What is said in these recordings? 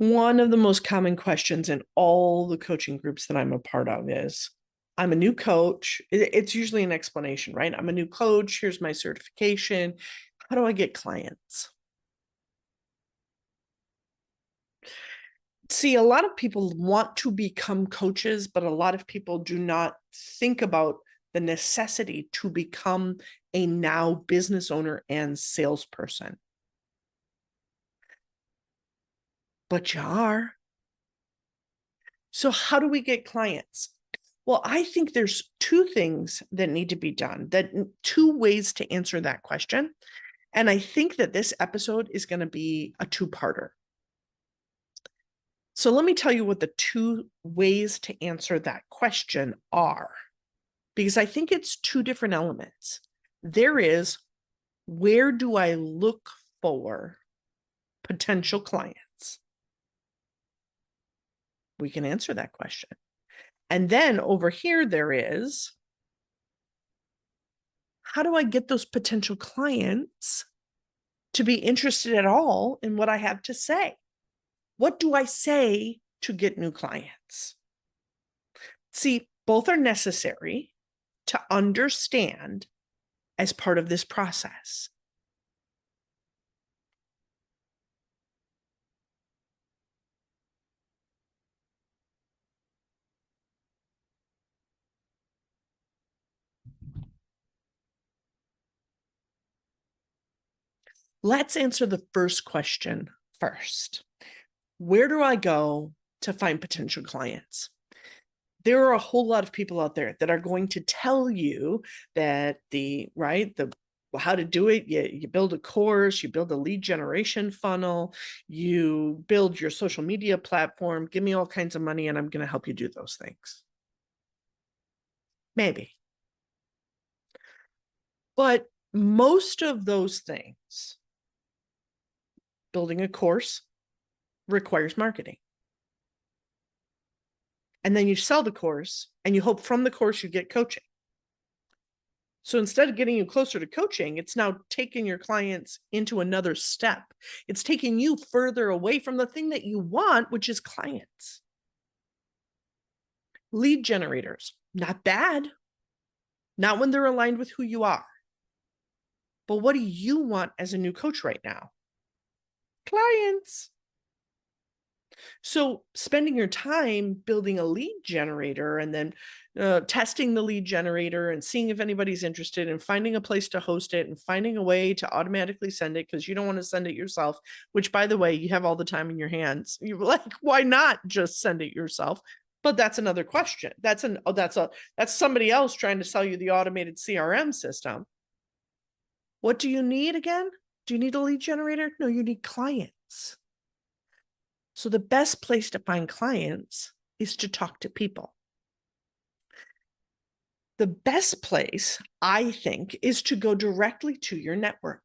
One of the most common questions in all the coaching groups that I'm a part of is, I'm a new coach. It's usually an explanation, right? I'm a new coach. Here's my certification. How do I get clients? See, a lot of people want to become coaches, but a lot of people do not think about the necessity to become a now business owner and salesperson. But you are. So, how do we get clients? Well, I think there's two things that need to be done, that two ways to answer that question. And I think that this episode is going to be a two-parter. So let me tell you what the two ways to answer that question are, because I think it's two different elements. There is, where do I look for potential clients? We can answer that question. And then over here, there is, how do I get those potential clients to be interested at all in what I have to say? What do I say to get new clients? See, both are necessary to understand as part of this process. Let's answer the first question first. Where do I go to find potential clients? There are a whole lot of people out there that are going to tell you that the how to do it. You build a course, you build a lead generation funnel, you build your social media platform, give me all kinds of money and I'm going to help you do those things. Maybe. But most of those things, building a course requires marketing. And then you sell the course and you hope from the course you get coaching. So instead of getting you closer to coaching, it's now taking your clients into another step. It's taking you further away from the thing that you want, which is clients. Lead generators, not bad. Not when they're aligned with who you are. But what do you want as a new coach right now? Clients. So spending your time building a lead generator and then testing the lead generator and seeing if anybody's interested and finding a place to host it and finding a way to automatically send it because you don't want to send it yourself, which by the way, you have all the time in your hands. You're like, why not just send it yourself? But that's another question. That's somebody else trying to sell you the automated CRM system. What do you need again? Do you need a lead generator? No, you need clients. So the best place to find clients is to talk to people. The best place, I think, is to go directly to your network.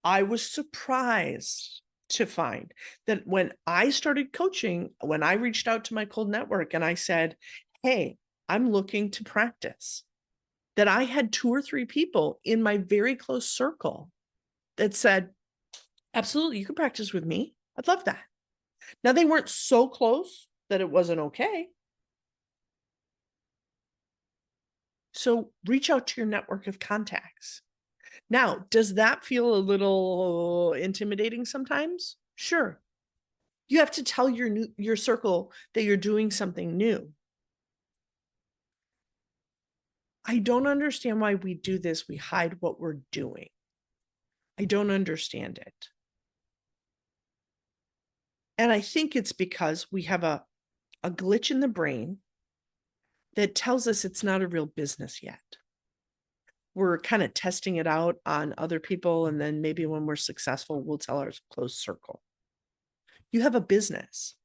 I was surprised to find that when I started coaching, when I reached out to my cold network and I said, hey, I'm looking to practice, that I had 2 or 3 people in my very close circle that said, absolutely, you can practice with me. I'd love that. Now, they weren't so close that it wasn't okay. So reach out to your network of contacts. Now, does that feel a little intimidating sometimes? Sure. You have to tell your circle that you're doing something new. I don't understand why we do this. We hide what we're doing. I don't understand it. And I think it's because we have a glitch in the brain that tells us it's not a real business yet. We're kind of testing it out on other people. And then maybe when we're successful, we'll tell our close circle. You have a business.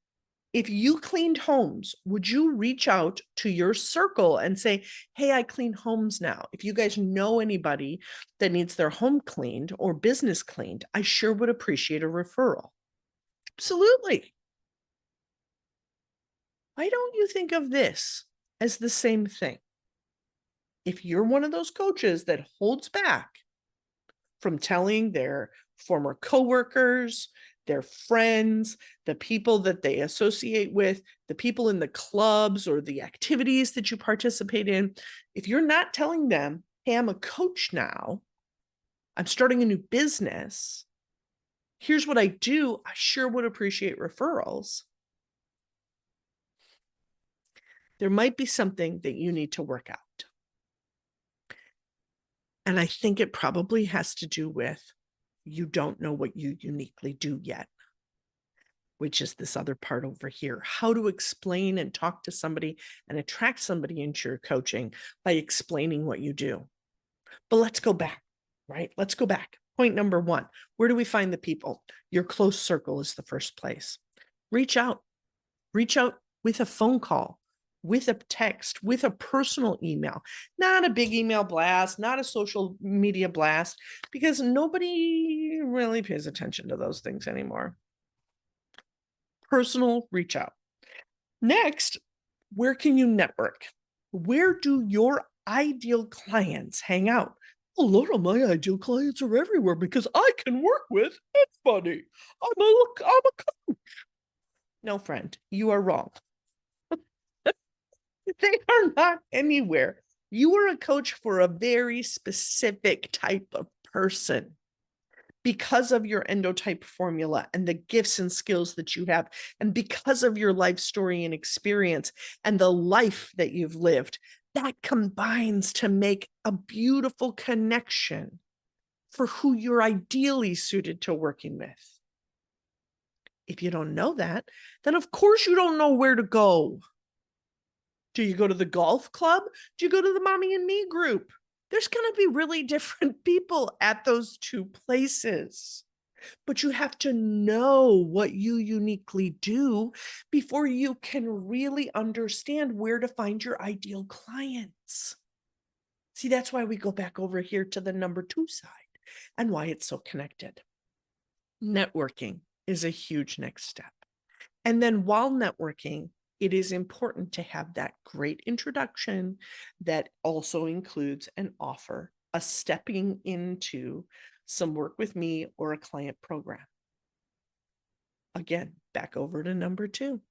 If you cleaned homes, would you reach out to your circle and say, hey, I clean homes now. If you guys know anybody that needs their home cleaned or business cleaned, I sure would appreciate a referral. Absolutely. Why don't you think of this as the same thing? If you're one of those coaches that holds back from telling their former coworkers, their friends, the people that they associate with, the people in the clubs or the activities that you participate in. If you're not telling them, hey, I'm a coach now, I'm starting a new business, here's what I do, I sure would appreciate referrals. There might be something that you need to work out. And I think it probably has to do with you don't know what you uniquely do yet, which is this other part over here. How to explain and talk to somebody and attract somebody into your coaching by explaining what you do. But let's go back, right? Let's go back. Point number one, where do we find the people? Your close circle is the first place. Reach out with a phone call, with a text, with a personal email, not a big email blast, not a social media blast, because nobody really pays attention to those things anymore. Personal reach out. Next, where can you network? Where do your ideal clients hang out? A lot of my ideal clients are everywhere because I can work with anybody. I'm a coach. No, friend, you are wrong. They are not anywhere. You are a coach for a very specific type of person because of your endotype formula and the gifts and skills that you have, and because of your life story and experience and the life that you've lived. That combines to make a beautiful connection for who you're ideally suited to working with. If you don't know that, then of course you don't know where to go. Do you go to the golf club? Do you go to the mommy and me group? There's going to be really different people at those two places. But you have to know what you uniquely do before you can really understand where to find your ideal clients. See, that's why we go back over here to the number 2 side and why it's so connected. Networking is a huge next step. And then while networking, it is important to have that great introduction that also includes an offer, a stepping into some work with me or a client program. Again, back over to number 2.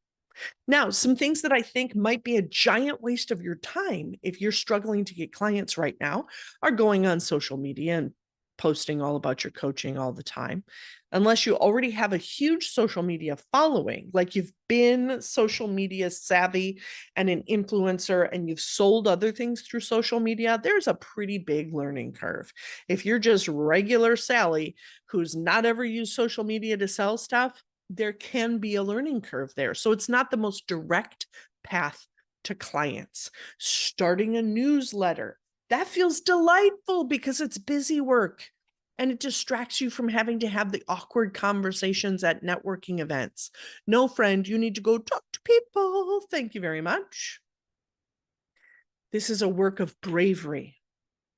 Now, some things that I think might be a giant waste of your time if you're struggling to get clients right now are going on social media and posting all about your coaching all the time. Unless you already have a huge social media following, like you've been social media savvy and an influencer and you've sold other things through social media, there's a pretty big learning curve. If you're just regular Sally who's not ever used social media to sell stuff, there can be a learning curve there. So it's not the most direct path to clients. Starting a newsletter, that feels delightful because it's busy work and it distracts you from having to have the awkward conversations at networking events. No, friend, you need to go talk to people. Thank you very much. This is a work of bravery.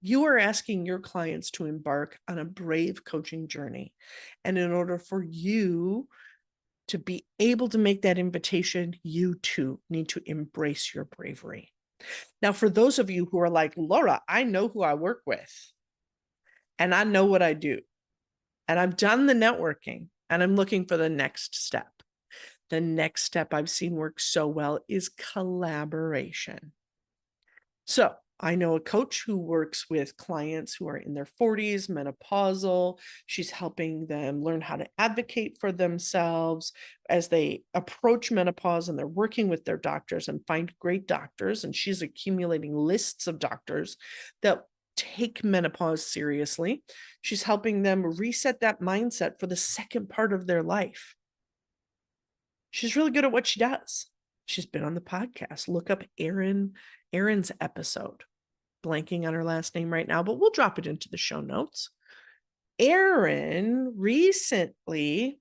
You are asking your clients to embark on a brave coaching journey. And in order for you to be able to make that invitation, you too need to embrace your bravery. Now, for those of you who are like, Laura, I know who I work with and I know what I do and I've done the networking and I'm looking for the next step. The next step I've seen work so well is collaboration. So I know a coach who works with clients who are in their 40s, menopausal. She's helping them learn how to advocate for themselves as they approach menopause, and they're working with their doctors and find great doctors. And she's accumulating lists of doctors that take menopause seriously. She's helping them reset that mindset for the second part of their life. She's really good at what she does. She's been on the podcast. Look up Erin's episode. Blanking on her last name right now, but we'll drop it into the show notes. Erin recently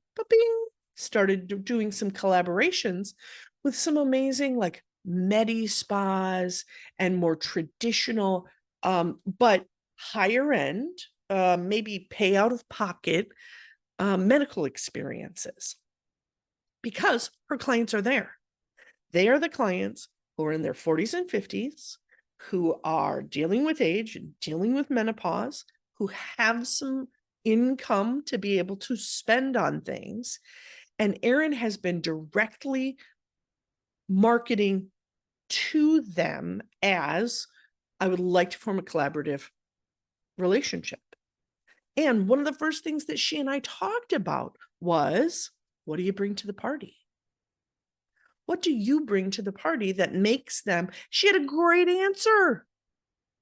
started doing some collaborations with some amazing like medi spas and more traditional, but higher end, maybe pay out of pocket medical experiences because her clients are there. They are the clients who are in their 40s and 50s, who are dealing with age, dealing with menopause, who have some income to be able to spend on things. And Erin has been directly marketing to them as, I would like to form a collaborative relationship. And one of the first things that she and I talked about was, what do you bring to the party? What do you bring to the party that makes them? She had a great answer.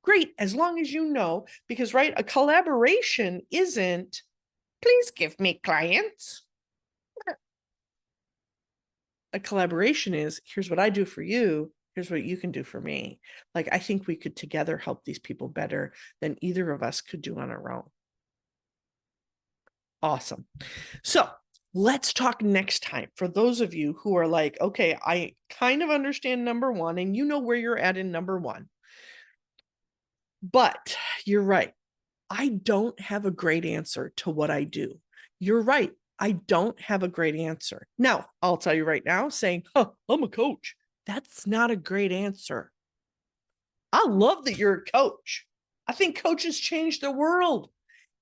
Great, as long as you know, because, right, a collaboration isn't, please give me clients. A collaboration is, here's what I do for you, here's what you can do for me. Like, I think we could together help these people better than either of us could do on our own. Awesome. So let's talk next time. For those of you who are like, okay, I kind of understand number one, and you know where you're at in number one. But you're right. I don't have a great answer to what I do. You're right. I don't have a great answer. Now, I'll tell you right now, saying, oh, I'm a coach. That's not a great answer. I love that you're a coach. I think coaches change the world.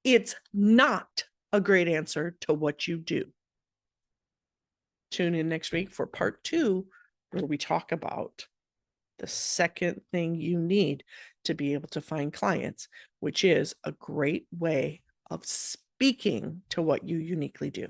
It's not a great answer to what you do. Tune in next week for part 2, where we talk about the second thing you need to be able to find clients, which is a great way of speaking to what you uniquely do.